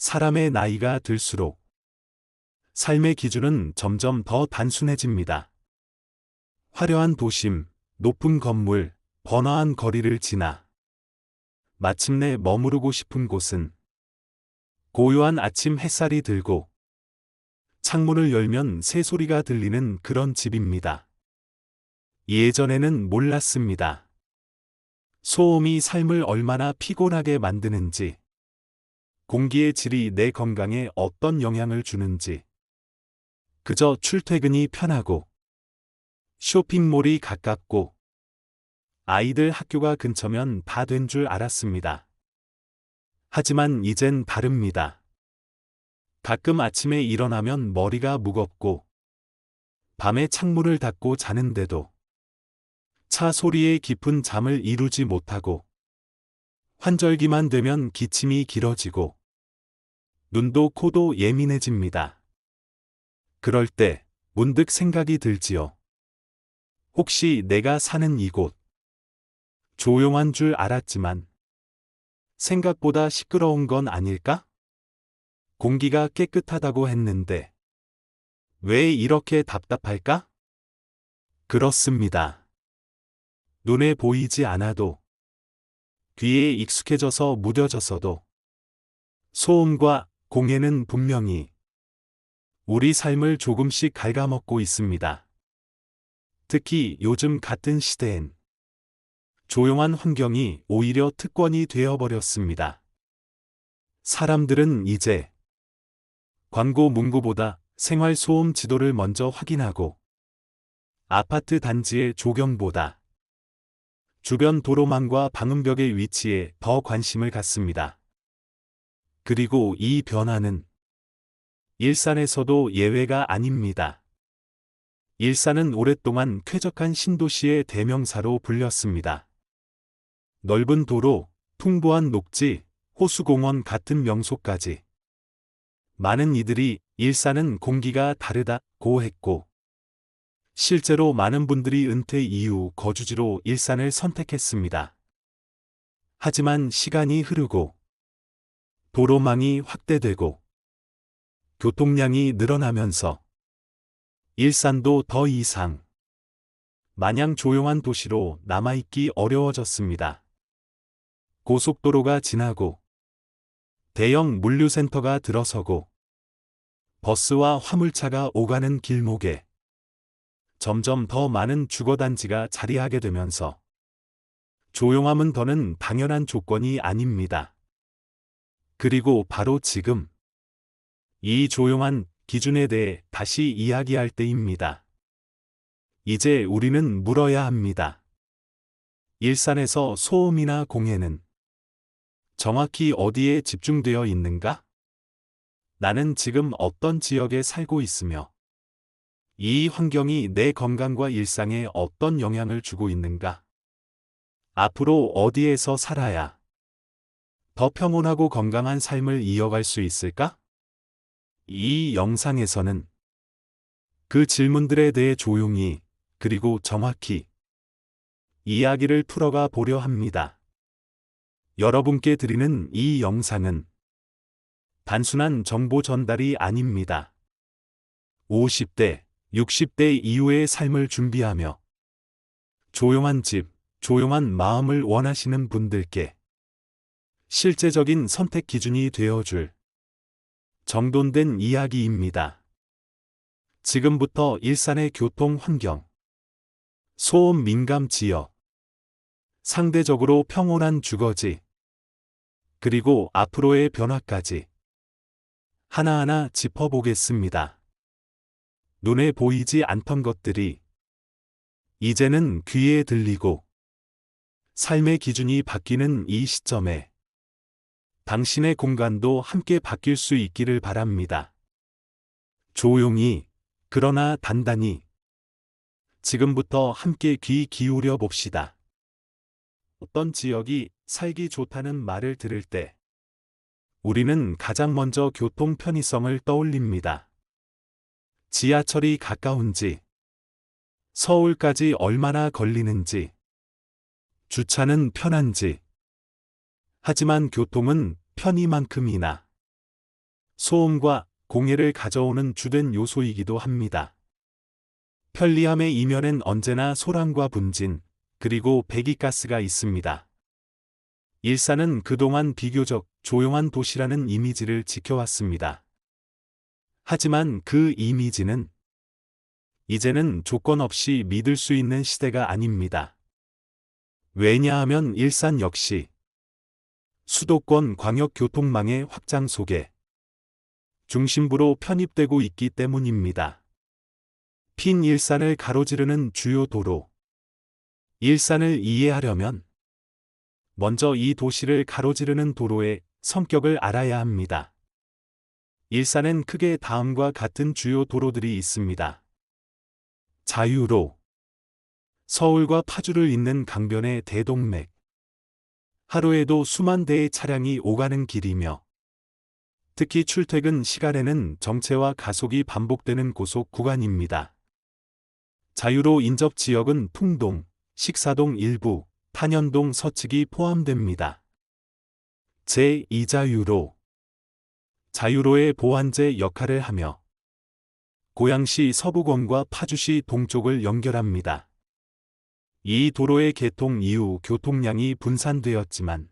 사람의 나이가 들수록 삶의 기준은 점점 더 단순해집니다. 화려한 도심, 높은 건물, 번화한 거리를 지나 마침내 머무르고 싶은 곳은 고요한 아침 햇살이 들고 창문을 열면 새소리가 들리는 그런 집입니다. 예전에는 몰랐습니다. 소음이 삶을 얼마나 피곤하게 만드는지, 공기의 질이 내 건강에 어떤 영향을 주는지, 그저 출퇴근이 편하고, 쇼핑몰이 가깝고, 아이들 학교가 근처면 다 된 줄 알았습니다. 하지만 이젠 다릅니다. 가끔 아침에 일어나면 머리가 무겁고, 밤에 창문을 닫고 자는데도 차 소리에 깊은 잠을 이루지 못하고, 환절기만 되면 기침이 길어지고, 눈도 코도 예민해집니다. 그럴 때 문득 생각이 들지요. 혹시 내가 사는 이곳, 조용한 줄 알았지만 생각보다 시끄러운 건 아닐까? 공기가 깨끗하다고 했는데 왜 이렇게 답답할까? 그렇습니다. 눈에 보이지 않아도, 귀에 익숙해져서 무뎌졌어도 소음과 공해는 분명히 우리 삶을 조금씩 갉아먹고 있습니다. 특히 요즘 같은 시대엔 조용한 환경이 오히려 특권이 되어버렸습니다. 사람들은 이제 광고 문구보다 생활소음 지도를 먼저 확인하고, 아파트 단지의 조경보다 주변 도로망과 방음벽의 위치에 더 관심을 갖습니다. 그리고 이 변화는 일산에서도 예외가 아닙니다. 일산은 오랫동안 쾌적한 신도시의 대명사로 불렸습니다. 넓은 도로, 풍부한 녹지, 호수공원 같은 명소까지. 많은 이들이 일산은 공기가 다르다고 했고, 실제로 많은 분들이 은퇴 이후 거주지로 일산을 선택했습니다. 하지만 시간이 흐르고, 도로망이 확대되고, 교통량이 늘어나면서 일산도 더 이상 마냥 조용한 도시로 남아있기 어려워졌습니다. 고속도로가 지나고, 대형 물류센터가 들어서고, 버스와 화물차가 오가는 길목에 점점 더 많은 주거단지가 자리하게 되면서 조용함은 더는 당연한 조건이 아닙니다. 그리고 바로 지금 이 조용한 기준에 대해 다시 이야기할 때입니다. 이제 우리는 물어야 합니다. 일산에서 소음이나 공해는 정확히 어디에 집중되어 있는가? 나는 지금 어떤 지역에 살고 있으며 이 환경이 내 건강과 일상에 어떤 영향을 주고 있는가? 앞으로 어디에서 살아야 더 평온하고 건강한 삶을 이어갈 수 있을까? 이 영상에서는 그 질문들에 대해 조용히, 그리고 정확히 이야기를 풀어가 보려 합니다. 여러분께 드리는 이 영상은 단순한 정보 전달이 아닙니다. 50대, 60대 이후의 삶을 준비하며 조용한 집, 조용한 마음을 원하시는 분들께 실제적인 선택 기준이 되어줄 정돈된 이야기입니다. 지금부터 일산의 교통 환경, 소음 민감 지역, 상대적으로 평온한 주거지, 그리고 앞으로의 변화까지 하나하나 짚어보겠습니다. 눈에 보이지 않던 것들이 이제는 귀에 들리고 삶의 기준이 바뀌는 이 시점에 당신의 공간도 함께 바뀔 수 있기를 바랍니다. 조용히, 그러나 단단히 지금부터 함께 귀 기울여 봅시다. 어떤 지역이 살기 좋다는 말을 들을 때 우리는 가장 먼저 교통 편의성을 떠올립니다. 지하철이 가까운지, 서울까지 얼마나 걸리는지, 주차는 편한지. 하지만 교통은 편의만큼이나 소음과 공해를 가져오는 주된 요소이기도 합니다. 편리함의 이면엔 언제나 소란과 분진, 그리고 배기가스가 있습니다. 일산은 그동안 비교적 조용한 도시라는 이미지를 지켜왔습니다. 하지만 그 이미지는 이제는 조건 없이 믿을 수 있는 시대가 아닙니다. 왜냐하면 일산 역시 수도권 광역교통망의 확장 속에 중심부로 편입되고 있기 때문입니다. 핀 일산을 가로지르는 주요 도로. 일산을 이해하려면 먼저 이 도시를 가로지르는 도로의 성격을 알아야 합니다. 일산엔 크게 다음과 같은 주요 도로들이 있습니다. 자유로, 서울과 파주를 잇는 강변의 대동맥. 하루에도 수만 대의 차량이 오가는 길이며 특히 출퇴근 시간에는 정체와 가속이 반복되는 고속 구간입니다. 자유로 인접 지역은 풍동, 식사동 일부, 탄현동 서측이 포함됩니다. 제2자유로. 자유로의 보완제 역할을 하며 고양시 서부권과 파주시 동쪽을 연결합니다. 이 도로의 개통 이후 교통량이 분산되었지만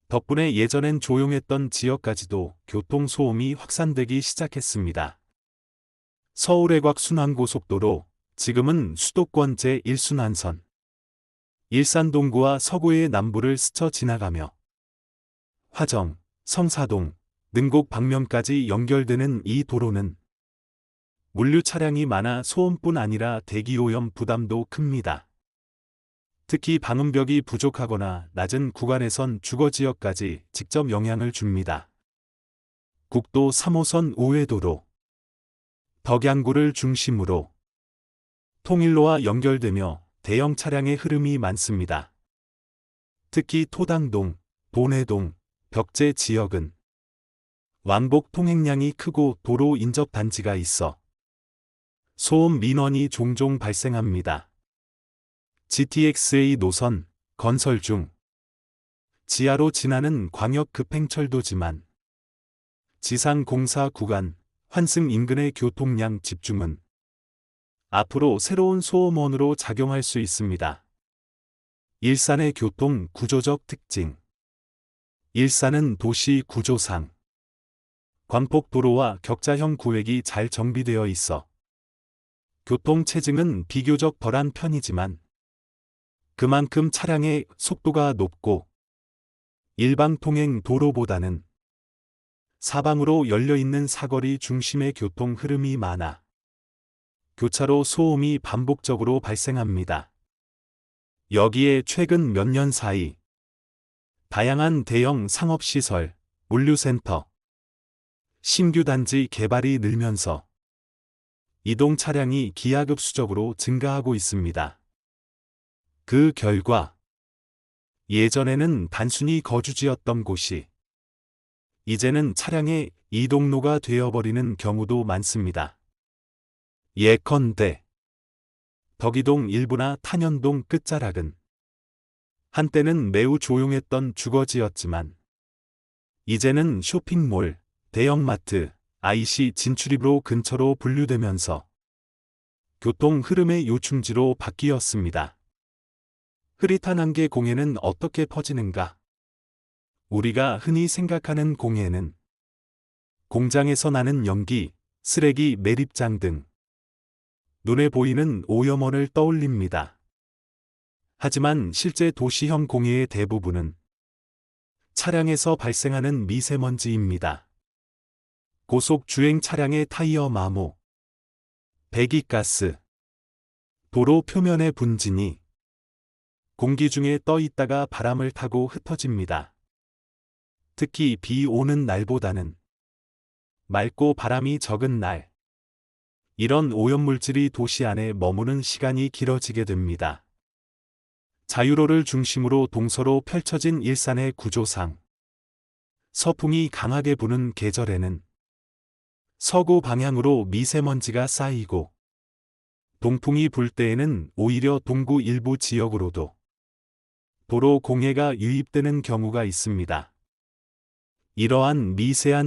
덕분에 예전엔 조용했던 지역까지도 교통소음이 확산되기 시작했습니다. 서울외곽 순환고속도로, 지금은 수도권 제1순환선. 일산 동구와 서구의 남부를 스쳐 지나가며 화정, 성사동, 능곡 방면까지 연결되는 이 도로는 물류 차량이 많아 소음뿐 아니라 대기오염 부담도 큽니다. 특히 방음벽이 부족하거나 낮은 구간에선 주거지역까지 직접 영향을 줍니다. 국도 3호선 우회도로. 덕양구를 중심으로 통일로와 연결되며 대형 차량의 흐름이 많습니다. 특히 토당동, 돈해동, 벽제 지역은 왕복 통행량이 크고 도로 인접 단지가 있어 소음 민원이 종종 발생합니다. GTX-A 노선, 건설 중. 지하로 지나는 광역 급행철도지만 지상 공사 구간, 환승 인근의 교통량 집중은 앞으로 새로운 소음원으로 작용할 수 있습니다. 일산의 교통 구조적 특징. 일산은 도시 구조상 광폭도로와 격자형 구획이 잘 정비되어 있어 교통 체증은 비교적 덜한 편이지만 그만큼 차량의 속도가 높고 일방 통행 도로보다는 사방으로 열려있는 사거리 중심의 교통 흐름이 많아 교차로 소음이 반복적으로 발생합니다. 여기에 최근 몇 년 사이 다양한 대형 상업시설, 물류센터, 신규 단지 개발이 늘면서 이동 차량이 기하급수적으로 증가하고 있습니다. 그 결과 예전에는 단순히 거주지였던 곳이 이제는 차량의 이동로가 되어버리는 경우도 많습니다. 예컨대 덕이동 일부나 탄현동 끝자락은 한때는 매우 조용했던 주거지였지만 이제는 쇼핑몰, 대형마트, IC 진출입로 근처로 분류되면서 교통 흐름의 요충지로 바뀌었습니다. 흐릿한 안개 공해는 어떻게 퍼지는가? 우리가 흔히 생각하는 공해는 공장에서 나는 연기, 쓰레기 매립장 등 눈에 보이는 오염원을 떠올립니다. 하지만 실제 도시형 공해의 대부분은 차량에서 발생하는 미세먼지입니다. 고속 주행 차량의 타이어 마모, 배기가스, 도로 표면의 분진이 공기 중에 떠 있다가 바람을 타고 흩어집니다. 특히 비 오는 날보다는 맑고 바람이 적은 날, 이런 오염물질이 도시 안에 머무는 시간이 길어지게 됩니다. 자유로를 중심으로 동서로 펼쳐진 일산의 구조상, 서풍이 강하게 부는 계절에는 서구 방향으로 미세먼지가 쌓이고 동풍이 불 때에는 오히려 동구 일부 지역으로도 도로 공해가 유입되는 경우가 있습니다. 이러한 미세한